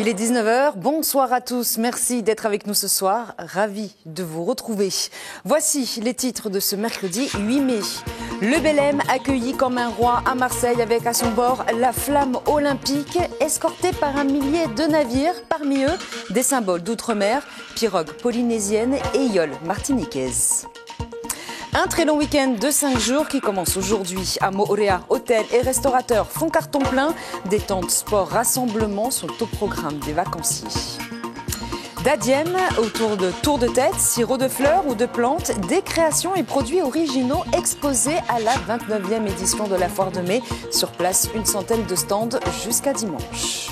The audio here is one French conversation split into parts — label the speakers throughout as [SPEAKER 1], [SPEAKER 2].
[SPEAKER 1] Il est 19 h, bonsoir à tous, merci d'être avec nous ce soir, ravi de vous retrouver. Voici les titres de ce mercredi 8 mai. Le Belém accueilli comme un roi à Marseille avec à son bord la flamme olympique, escorté par un millier de navires, parmi eux des symboles d'outre-mer, pirogues polynésiennes et yoles martiniquaises. Un très long week-end de 5 jours qui commence aujourd'hui à Moorea. Hôtels et restaurateurs font carton plein. Des tentes sport rassemblements sont au programme des vacanciers. D'Adiem, autour de tours de tête, sirop de fleurs ou de plantes, des créations et produits originaux exposés à la 29e édition de la Foire de mai. Sur place, une centaine de stands jusqu'à dimanche.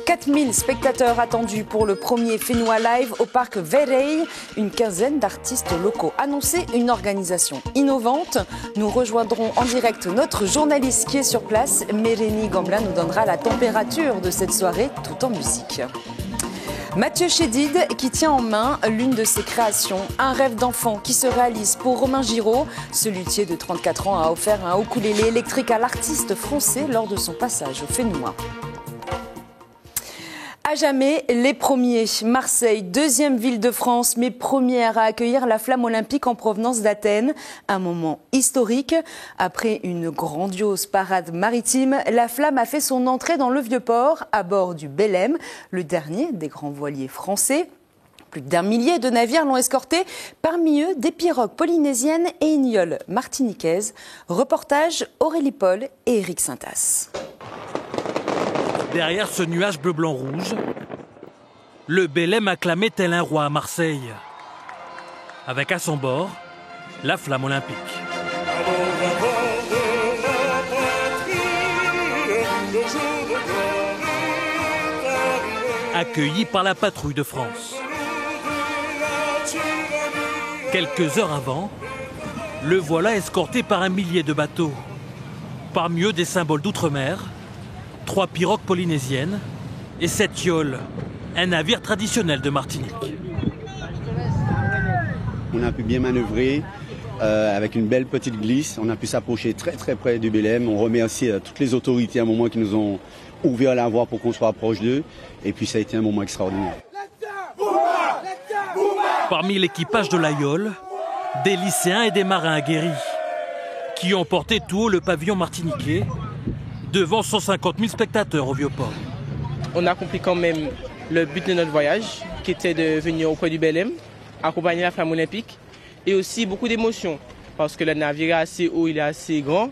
[SPEAKER 1] 4000 spectateurs attendus pour le premier Fénois Live au parc Verrey. Une quinzaine d'artistes locaux. Annoncé une organisation innovante. Nous rejoindrons en direct notre journaliste qui est sur place. Mérénie Gamblin nous donnera la température de cette soirée tout en musique. Mathieu Chédid qui tient en main l'une de ses créations, un rêve d'enfant qui se réalise pour Romain Giraud. Ce luthier de 34 ans a offert un ukulélé électrique à l'artiste français lors de son passage au Fénois. À jamais les premiers. Marseille, deuxième ville de France, mais première à accueillir la flamme olympique en provenance d'Athènes. Un moment historique. Après une grandiose parade maritime, la flamme a fait son entrée dans le Vieux-Port à bord du Belém, le dernier des grands voiliers français. Plus d'1 millier de navires l'ont escorté, parmi eux des pirogues polynésiennes et une yole martiniquaise. Reportage Aurélie Paul et Éric Sintas.
[SPEAKER 2] Derrière ce nuage bleu-blanc-rouge, le Belém acclamait tel un roi à Marseille, avec à son bord la flamme olympique. Accueilli par la patrouille de France. Quelques heures avant, le voilà escorté par un millier de bateaux, parmi eux des symboles d'outre-mer, 3 pirogues polynésiennes et 7 yoles, un navire traditionnel de Martinique.
[SPEAKER 3] On a pu bien manœuvrer avec une belle petite glisse. On a pu s'approcher très très près du Belém. On remercie toutes les autorités à un moment qui nous ont ouvert la voie pour qu'on soit proche d'eux. Et puis ça a été un moment extraordinaire.
[SPEAKER 2] Parmi l'équipage de la yole, des lycéens et des marins aguerris qui ont porté tout haut le pavillon martiniquais devant 150 000 spectateurs au Vieux-Port.
[SPEAKER 4] On a compris quand même le but de notre voyage, qui était de venir auprès du Belém, accompagner la flamme olympique, et aussi beaucoup d'émotions, parce que le navire est assez haut, il est assez grand,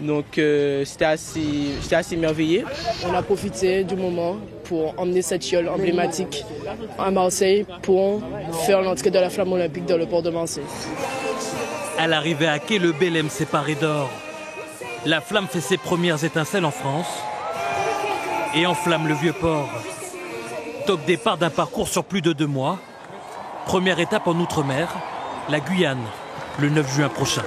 [SPEAKER 4] donc c'était assez merveilleux.
[SPEAKER 5] On a profité du moment pour emmener cette yole emblématique à Marseille pour faire l'entrée de la flamme olympique dans le port de Marseille.
[SPEAKER 2] À l'arrivée à quai, le Belém s'est paré d'or. La flamme fait ses premières étincelles en France et enflamme le Vieux-Port. Top départ d'un parcours sur plus de 2 mois. Première étape en Outre-mer, la Guyane, le 9 juin prochain.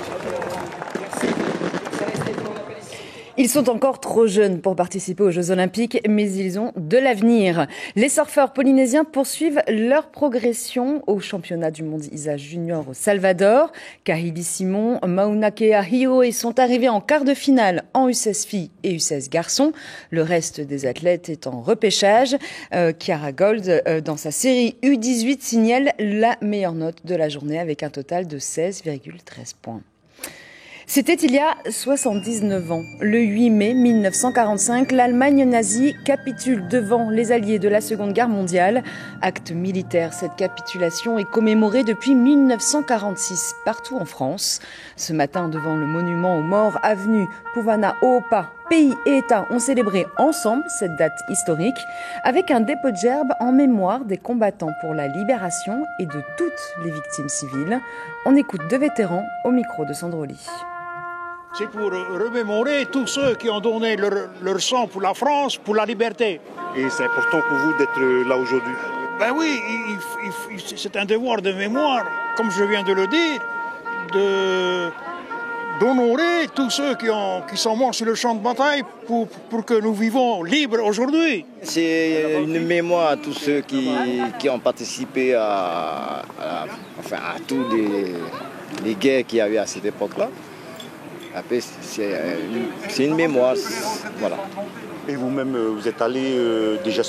[SPEAKER 1] Ils sont encore trop jeunes pour participer aux Jeux Olympiques, mais ils ont de l'avenir. Les surfeurs polynésiens poursuivent leur progression au championnat du monde ISA Junior au Salvador. Kahili Simon, Maunakea Hioe sont arrivés en quart de finale en U16 filles et U16 garçons. Le reste des athlètes est en repêchage. Chiara Gold, dans sa série U18, signale la meilleure note de la journée avec un total de 16,13 points. C'était il y a 79 ans. Le 8 mai 1945, l'Allemagne nazie capitule devant les Alliés de la Seconde Guerre mondiale. Acte militaire, cette capitulation est commémorée depuis 1946 partout en France. Ce matin, devant le monument aux morts, avenue Pouvana Oopa, pays et États ont célébré ensemble cette date historique avec un dépôt de gerbes en mémoire des combattants pour la libération et de toutes les victimes civiles. On écoute 2 vétérans au micro de Sandroli.
[SPEAKER 6] C'est pour remémorer tous ceux qui ont donné leur sang pour la France, pour la liberté.
[SPEAKER 7] Et c'est important pour vous d'être là aujourd'hui?
[SPEAKER 6] Ben oui, c'est un devoir de mémoire, comme je viens de le dire, d'honorer tous ceux qui sont morts sur le champ de bataille pour que nous vivons libres aujourd'hui.
[SPEAKER 8] C'est une mémoire à tous ceux qui ont participé à tous les guerres qu'il y avait à cette époque-là. Après, c'est une mémoire. Voilà.
[SPEAKER 7] Et vous-même, vous êtes allé déjà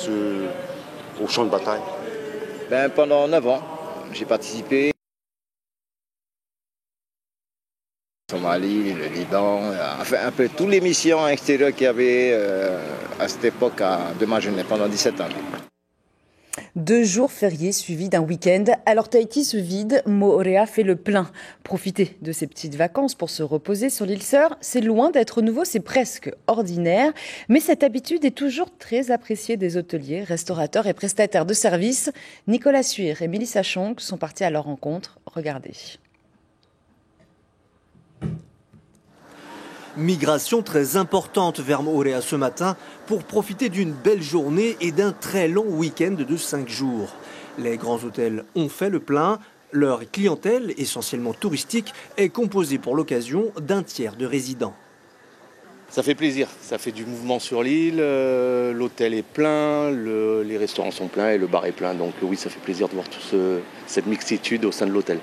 [SPEAKER 7] au champ de bataille?
[SPEAKER 8] Pendant 9 ans, j'ai participé. Somalie, le Liban, enfin un peu toutes les missions extérieures qu'il y avait à cette époque de ma jeunesse, pendant 17 ans.
[SPEAKER 1] 2 jours fériés suivis d'un week-end. Alors Tahiti se vide, Moorea fait le plein. Profiter de ces petites vacances pour se reposer sur l'île Sœur, c'est loin d'être nouveau, c'est presque ordinaire. Mais cette habitude est toujours très appréciée des hôteliers, restaurateurs et prestataires de services. Nicolas Suir et Mélissa Chong sont partis à leur rencontre. Regardez.
[SPEAKER 9] Migration très importante vers Moorea ce matin pour profiter d'une belle journée et d'un très long week-end de 5 jours. Les grands hôtels ont fait le plein. Leur clientèle, essentiellement touristique, est composée pour l'occasion d'un tiers de résidents.
[SPEAKER 10] Ça fait plaisir, ça fait du mouvement sur l'île, l'hôtel est plein, les restaurants sont pleins et le bar est plein. Donc oui, ça fait plaisir de voir toute cette mixitude au sein de l'hôtel.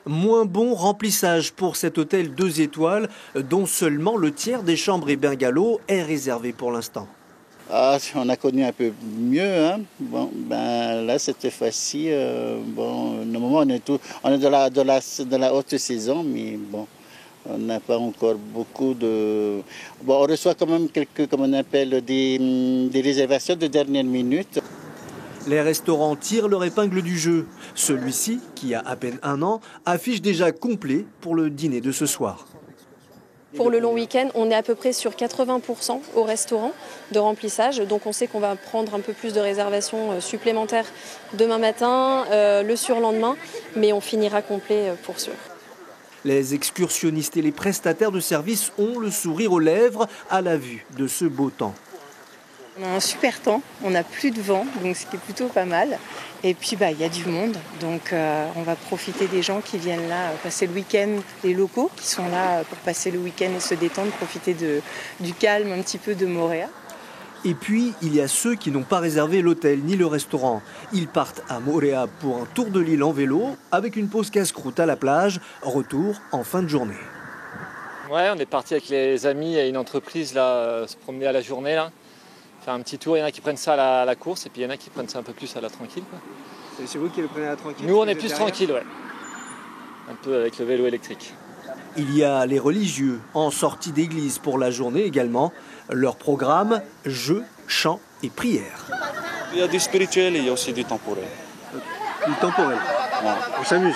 [SPEAKER 9] Moins bon remplissage pour cet hôtel 2 étoiles, dont seulement le tiers des chambres et bungalows est réservé pour l'instant.
[SPEAKER 11] On a connu un peu mieux. Hein. Là, cette fois-ci, normalement, on est de la haute saison, mais bon, on n'a pas encore beaucoup de... on reçoit quand même quelques, comme on appelle, des réservations de dernière minute.
[SPEAKER 9] Les restaurants tirent leur épingle du jeu. Celui-ci, qui a à peine 1 an, affiche déjà complet pour le dîner de ce soir.
[SPEAKER 12] Pour le long week-end, on est à peu près sur 80% au restaurant de remplissage. Donc on sait qu'on va prendre un peu plus de réservations supplémentaires demain matin, le surlendemain, mais on finira complet pour sûr.
[SPEAKER 9] Les excursionnistes et les prestataires de services ont le sourire aux lèvres à la vue de ce beau temps.
[SPEAKER 13] On a un super temps, on n'a plus de vent, donc ce qui est plutôt pas mal. Et puis il y a du monde, donc on va profiter des gens qui viennent là passer le week-end, les locaux qui sont là pour passer le week-end et se détendre, profiter du calme un petit peu de Moorea.
[SPEAKER 9] Et puis, il y a ceux qui n'ont pas réservé l'hôtel ni le restaurant. Ils partent à Moorea pour un tour de l'île en vélo, avec une pause casse-croûte à la plage, retour en fin de journée.
[SPEAKER 14] Ouais, on est parti avec les amis et une entreprise là, se promener à la journée là. Faire un petit tour, il y en a qui prennent ça à la course et puis il y en a qui prennent ça un peu plus à la tranquille.
[SPEAKER 9] C'est vous qui le prenez à la tranquille?
[SPEAKER 14] Nous on est plus tranquille, ouais. Un peu avec le vélo électrique.
[SPEAKER 9] Il y a les religieux en sortie d'église pour la journée également. Leur programme, jeux, chants et prières.
[SPEAKER 15] Il y a du spirituel et il y a aussi du temporel.
[SPEAKER 9] Du temporel.
[SPEAKER 15] Ouais.
[SPEAKER 9] On s'amuse.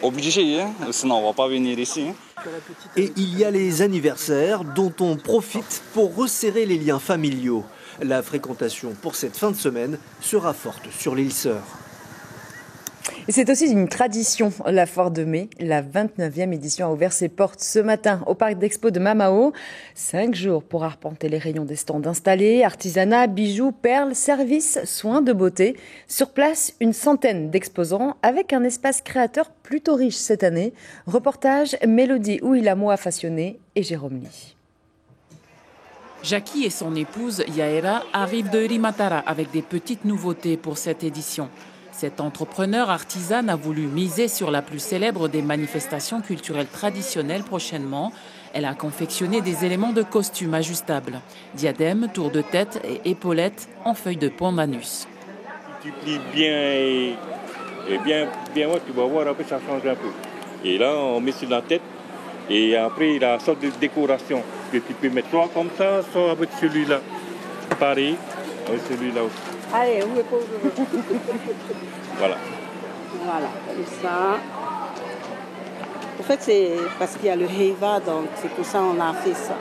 [SPEAKER 15] Obligé, hein, sinon on ne va pas venir ici. Hein.
[SPEAKER 9] Et il y a les anniversaires dont on profite pour resserrer les liens familiaux. La fréquentation pour cette fin de semaine sera forte sur l'île Sœur.
[SPEAKER 1] Et c'est aussi une tradition, la Foire de mai. La 29e édition a ouvert ses portes ce matin au parc d'expo de Mamao. 5 jours pour arpenter les rayons des stands installés, artisanat, bijoux, perles, services, soins de beauté. Sur place, une centaine d'exposants avec un espace créateur plutôt riche cette année. Reportage Mélodie Ouilamoa Fassionné et Jérôme Lee.
[SPEAKER 16] Jackie et son épouse Yaera arrivent de Rimatara avec des petites nouveautés pour cette édition. Cette entrepreneur artisane a voulu miser sur la plus célèbre des manifestations culturelles traditionnelles prochainement. Elle a confectionné des éléments de costume ajustables. Diadème, tour de tête et épaulettes en feuille de pandanus.
[SPEAKER 17] Tu plies bien et bien haut, tu vas voir, après ça change un peu. Et là, on met sur la tête et après, il y a une sorte de décoration que tu peux mettre soit comme ça, soit avec celui-là. Pareil, avec celui-là aussi.
[SPEAKER 18] Allez, où est pour
[SPEAKER 17] Voilà.
[SPEAKER 18] Voilà, comme ça. En fait, c'est parce qu'il y a le Heiva, donc c'est pour ça qu'on a fait ça.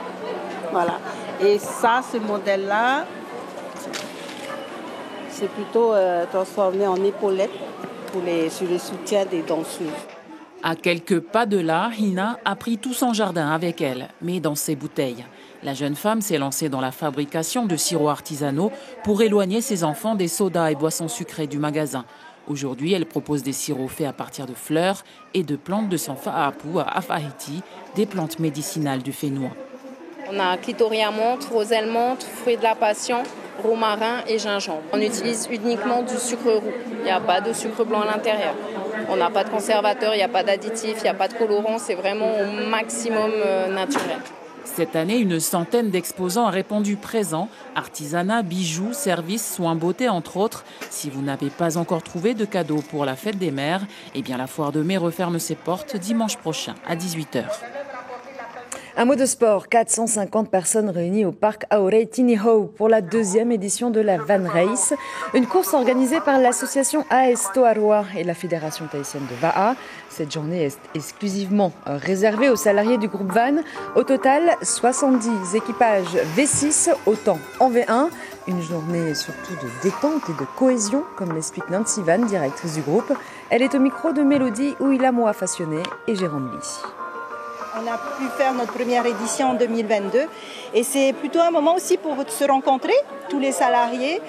[SPEAKER 18] Voilà. Et ça, ce modèle-là, c'est plutôt transformé en épaulette sur le soutien des danseuses.
[SPEAKER 16] À quelques pas de là, Hina a pris tout son jardin avec elle, mais dans ses bouteilles. La jeune femme s'est lancée dans la fabrication de sirops artisanaux pour éloigner ses enfants des sodas et boissons sucrées du magasin. Aujourd'hui, elle propose des sirops faits à partir de fleurs et de plantes de son fa'apu à Afahiti, des plantes médicinales du Fénois.
[SPEAKER 12] On a clitoria menthe, roselle menthe, fruits de la passion, romarin et gingembre. On utilise uniquement du sucre roux. Il n'y a pas de sucre blanc à l'intérieur. On n'a pas de conservateur, il n'y a pas d'additifs, il n'y a pas de colorants, c'est vraiment au maximum naturel.
[SPEAKER 16] Cette année, une centaine d'exposants a répondu présent. Artisanat, bijoux, services, soins beauté, entre autres. Si vous n'avez pas encore trouvé de cadeaux pour la fête des mères, eh bien la foire de mai referme ses portes dimanche prochain à 18h.
[SPEAKER 1] Un mot de sport, 450 personnes réunies au parc Aorei Tiniho pour la 2e édition de la Van Race, une course organisée par l'association AS Toaroa et la Fédération tahitienne de Va'a. Cette journée est exclusivement réservée aux salariés du groupe Van. Au total, 70 équipages V6, autant en V1. Une journée surtout de détente et de cohésion, comme l'explique Nancy Van, directrice du groupe. Elle est au micro de Mélodie Ouilamoa Fassionné et Jérôme Lee.
[SPEAKER 19] On a pu faire notre première édition en 2022 et c'est plutôt un moment aussi pour se rencontrer, tous les salariés,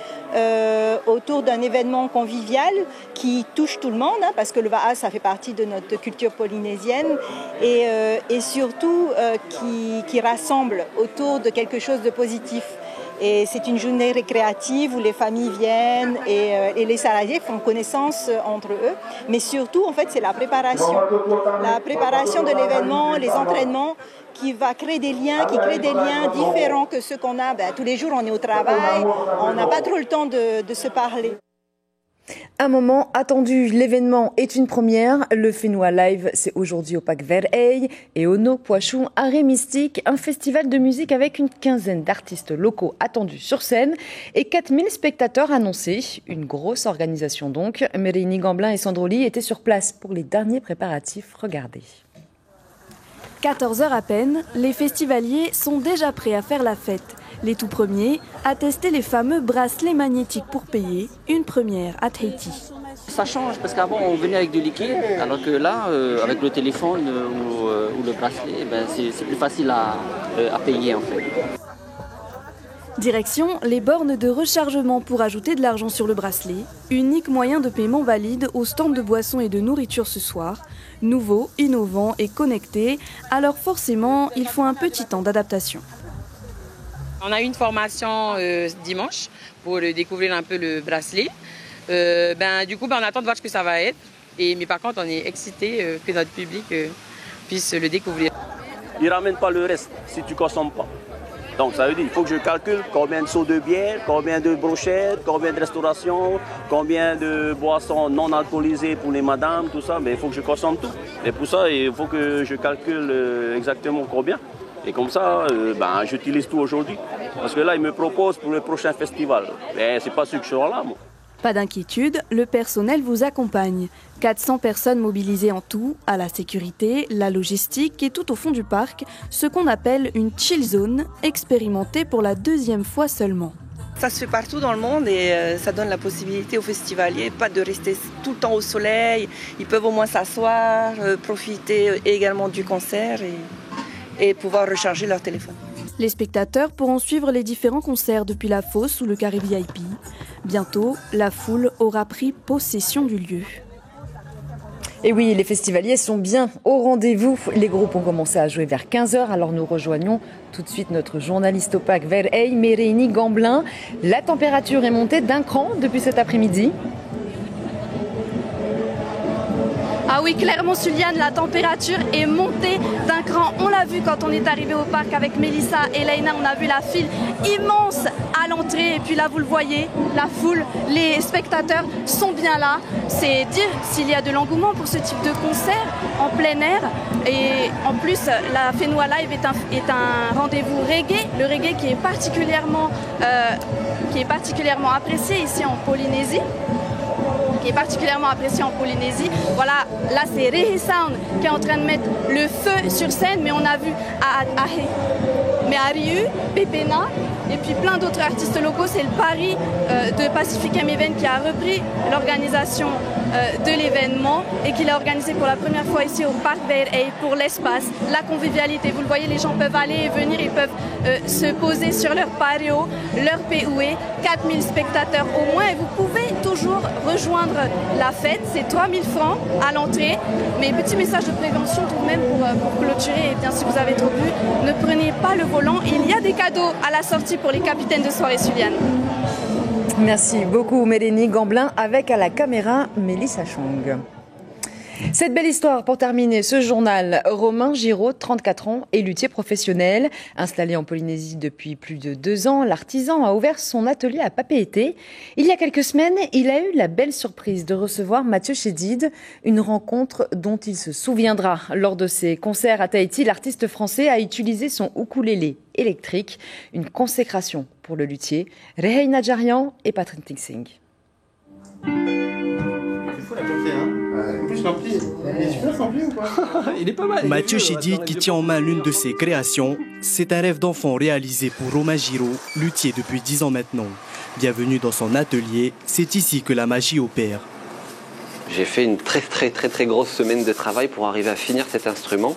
[SPEAKER 19] autour d'un événement convivial qui touche tout le monde, hein, parce que le Va'a, ça fait partie de notre culture polynésienne et surtout qui rassemble autour de quelque chose de positif. Et c'est une journée récréative où les familles viennent et les salariés font connaissance entre eux. Mais surtout, en fait, c'est la préparation. La préparation de l'événement, les entraînements qui va créer des liens, qui créent des liens différents que ceux qu'on a. Tous les jours, on est au travail, on n'a pas trop le temps de se parler.
[SPEAKER 1] Un moment attendu, l'événement est une première. Le Whenua Live, c'est aujourd'hui au Parc Ver'ei et Ono Poachung Arrêt Mystique, un festival de musique avec une quinzaine d'artistes locaux attendus sur scène et 4000 spectateurs annoncés. Une grosse organisation donc. Mérénie Gamblin et Sandroli étaient sur place pour les derniers préparatifs. Regardez.
[SPEAKER 20] 14h à peine, les festivaliers sont déjà prêts à faire la fête. Les tout premiers à tester les fameux bracelets magnétiques pour payer, une première à Tahiti.
[SPEAKER 21] Ça change parce qu'avant on venait avec du liquide, alors que là, avec le téléphone ou le bracelet, c'est plus facile à payer en fait.
[SPEAKER 20] Direction les bornes de rechargement pour ajouter de l'argent sur le bracelet, unique moyen de paiement valide au stand de boissons et de nourriture ce soir. Nouveau, innovant et connecté, alors forcément il faut un petit temps d'adaptation.
[SPEAKER 22] On a eu une formation dimanche pour découvrir un peu le bracelet. Du coup, on attend de voir ce que ça va être. Mais par contre, on est excités que notre public puisse le découvrir.
[SPEAKER 23] Il ne ramène pas le reste si tu ne consommes pas. Donc ça veut dire qu'il faut que je calcule combien de seaux de bière, combien de brochettes, combien de restauration, combien de boissons non alcoolisées pour les madames, tout ça. Mais il faut que je consomme tout. Et pour ça, il faut que je calcule exactement combien. Et comme ça, j'utilise tout aujourd'hui. Parce que là, ils me proposent pour le prochain festival. Mais c'est pas sûr que je serai là, moi.
[SPEAKER 20] Pas d'inquiétude, le personnel vous accompagne. 400 personnes mobilisées en tout, à la sécurité, la logistique et tout au fond du parc, ce qu'on appelle une chill zone, expérimentée pour la 2e fois seulement.
[SPEAKER 24] Ça se fait partout dans le monde et ça donne la possibilité aux festivaliers pas de rester tout le temps au soleil. Ils peuvent au moins s'asseoir, profiter également du concert et pouvoir recharger leur téléphone.
[SPEAKER 20] Les spectateurs pourront suivre les différents concerts depuis la fosse ou le carré VIP. Bientôt, la foule aura pris possession du lieu.
[SPEAKER 1] Et oui, les festivaliers sont bien au rendez-vous. Les groupes ont commencé à jouer vers 15h, alors nous rejoignons tout de suite notre journaliste au Parc Ver'ei, Mérénie Gamblin. La température est montée d'un cran depuis cet après-midi.
[SPEAKER 20] Ah oui, clairement, Suliane, la température est montée d'un cran. On l'a vu quand on est arrivé au parc avec Mélissa et Leïna. On a vu la file immense à l'entrée. Et puis là, vous le voyez, la foule, les spectateurs sont bien là. C'est dire s'il y a de l'engouement pour ce type de concert en plein air. Et en plus, la Whenua Live est un rendez-vous reggae. Le reggae qui est particulièrement apprécié ici en Polynésie. Voilà, là c'est Rehe Sound qui est en train de mettre le feu sur scène, mais on a vu à Riu, Pepena et puis plein d'autres artistes locaux. C'est le pari de Pacific M Event qui a repris l'organisation de l'événement et qui l'a organisé pour la première fois ici au Parc Ver'ei pour l'espace, la convivialité. Vous le voyez, les gens peuvent aller et venir, ils peuvent se poser sur leur patio, leur POE, 4000 spectateurs au moins et vous pouvez toujours rejoindre la fête. C'est 3000 francs à l'entrée, mais petit message de prévention tout de même pour clôturer. Et bien si vous avez trop bu, ne prenez pas le volant. Il y a des cadeaux à la sortie pour les capitaines de soirée Suliane.
[SPEAKER 1] Merci beaucoup Mérénie Gamblin avec à la caméra Mélissa Chong. Cette belle histoire pour terminer ce journal. Romain Giraud, 34 ans, est luthier professionnel. Installé en Polynésie depuis plus de 2 ans, l'artisan a ouvert son atelier à Papeete. Il y a quelques semaines, il a eu la belle surprise de recevoir Mathieu Chédid, une rencontre dont il se souviendra. Lors de ses concerts à Tahiti, l'artiste français a utilisé son ukulélé électrique, une consécration pour le luthier. Reheina Najarian et Patrick Singh.
[SPEAKER 2] Il est pas mal. Mathieu Chédid qui tient en main l'une de ses créations, c'est un rêve d'enfant réalisé pour Romain Giraud, luthier depuis 10 ans maintenant. Bienvenue dans son atelier, c'est ici que la magie opère.
[SPEAKER 3] J'ai fait une très grosse semaine de travail pour arriver à finir cet instrument.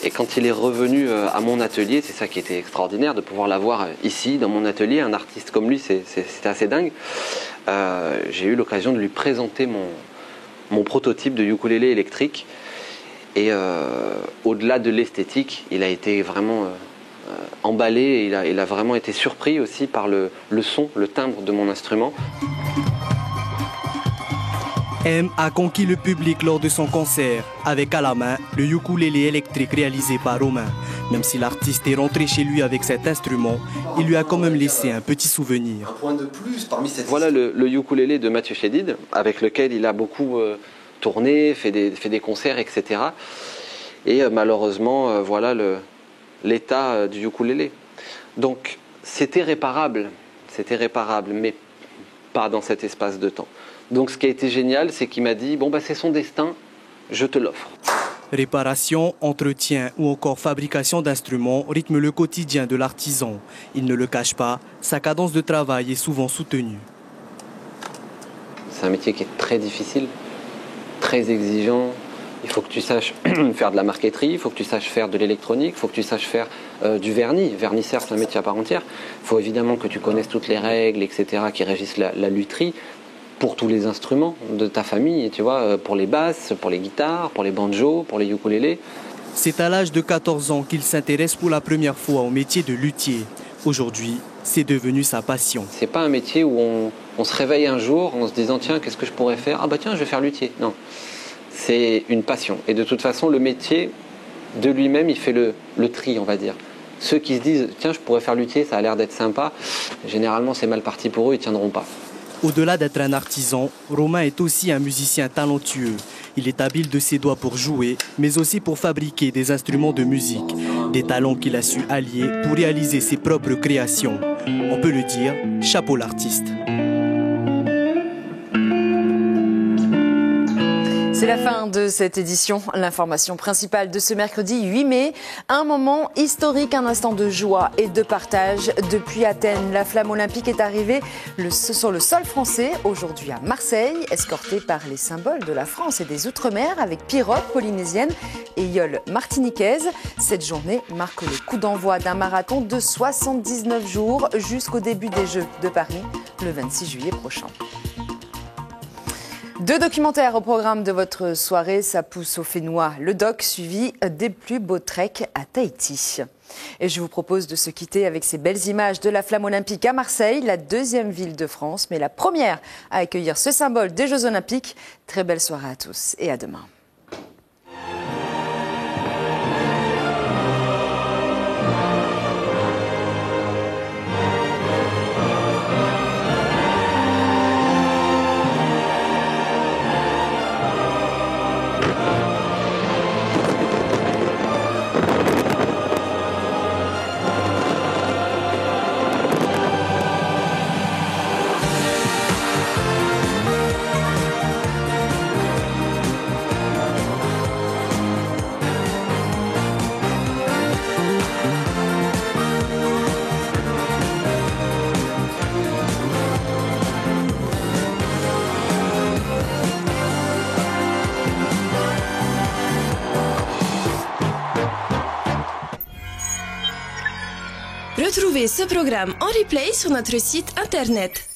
[SPEAKER 3] Et quand il est revenu à mon atelier, c'est ça qui était extraordinaire, de pouvoir l'avoir ici, dans mon atelier. Un artiste comme lui, c'était assez dingue. J'ai eu l'occasion de lui présenter mon prototype de ukulélé électrique. Et au-delà de l'esthétique, il a été vraiment emballé. Et il a vraiment été surpris aussi par le son, le timbre de mon instrument.
[SPEAKER 2] M a conquis le public lors de son concert, avec à la main le ukulélé électrique réalisé par Romain. Même si l'artiste est rentré chez lui avec cet instrument, il lui a quand même laissé un petit souvenir.
[SPEAKER 3] Un point de plus parmi cette... Voilà le ukulélé de Mathieu Chédid, avec lequel il a beaucoup tourné, fait des concerts, etc. Et malheureusement, voilà l'état du ukulélé. Donc c'était réparable, mais pas dans cet espace de temps. Donc ce qui a été génial, c'est qu'il m'a dit « Bon, c'est son destin, je te l'offre ».
[SPEAKER 2] Réparation, entretien ou encore fabrication d'instruments rythment le quotidien de l'artisan. Il ne le cache pas, sa cadence de travail est souvent soutenue.
[SPEAKER 3] C'est un métier qui est très difficile, très exigeant. Il faut que tu saches faire de la marqueterie, il faut que tu saches faire de l'électronique, il faut que tu saches faire du vernis. Vernisseur, c'est un métier à part entière. Il faut évidemment que tu connaisses toutes les règles, etc., qui régissent la lutherie. Pour tous les instruments de ta famille, tu vois, pour les basses, pour les guitares, pour les banjos, pour les ukulélés.
[SPEAKER 2] C'est à l'âge de 14 ans qu'il s'intéresse pour la première fois au métier de luthier. Aujourd'hui, c'est devenu sa passion.
[SPEAKER 3] C'est pas un métier où on se réveille un jour en se disant tiens, qu'est-ce que je pourrais faire ? Ah bah tiens, je vais faire luthier. Non, c'est une passion. Et de toute façon, le métier de lui-même, il fait le tri, on va dire. Ceux qui se disent tiens, je pourrais faire luthier, ça a l'air d'être sympa, généralement c'est mal parti pour eux, ils tiendront pas.
[SPEAKER 2] Au-delà d'être un artisan, Romain est aussi un musicien talentueux. Il est habile de ses doigts pour jouer, mais aussi pour fabriquer des instruments de musique. Des talents qu'il a su allier pour réaliser ses propres créations. On peut le dire, chapeau l'artiste.
[SPEAKER 1] C'est la fin de cette édition. L'information principale de ce mercredi 8 mai. Un moment historique, un instant de joie et de partage. Depuis Athènes, la flamme olympique est arrivée sur le sol français, aujourd'hui à Marseille, escortée par les symboles de la France et des Outre-mer avec pirogue polynésienne et yole martiniquaise. Cette journée marque le coup d'envoi d'un marathon de 79 jours jusqu'au début des Jeux de Paris, le 26 juillet prochain. 2 documentaires au programme de votre soirée, ça pousse au Fénois, le doc suivi des plus beaux treks à Tahiti. Et je vous propose de se quitter avec ces belles images de la flamme olympique à Marseille, la 2e ville de France, mais la première à accueillir ce symbole des Jeux olympiques. Très belle soirée à tous et à demain.
[SPEAKER 4] Retrouvez ce programme en replay sur notre site internet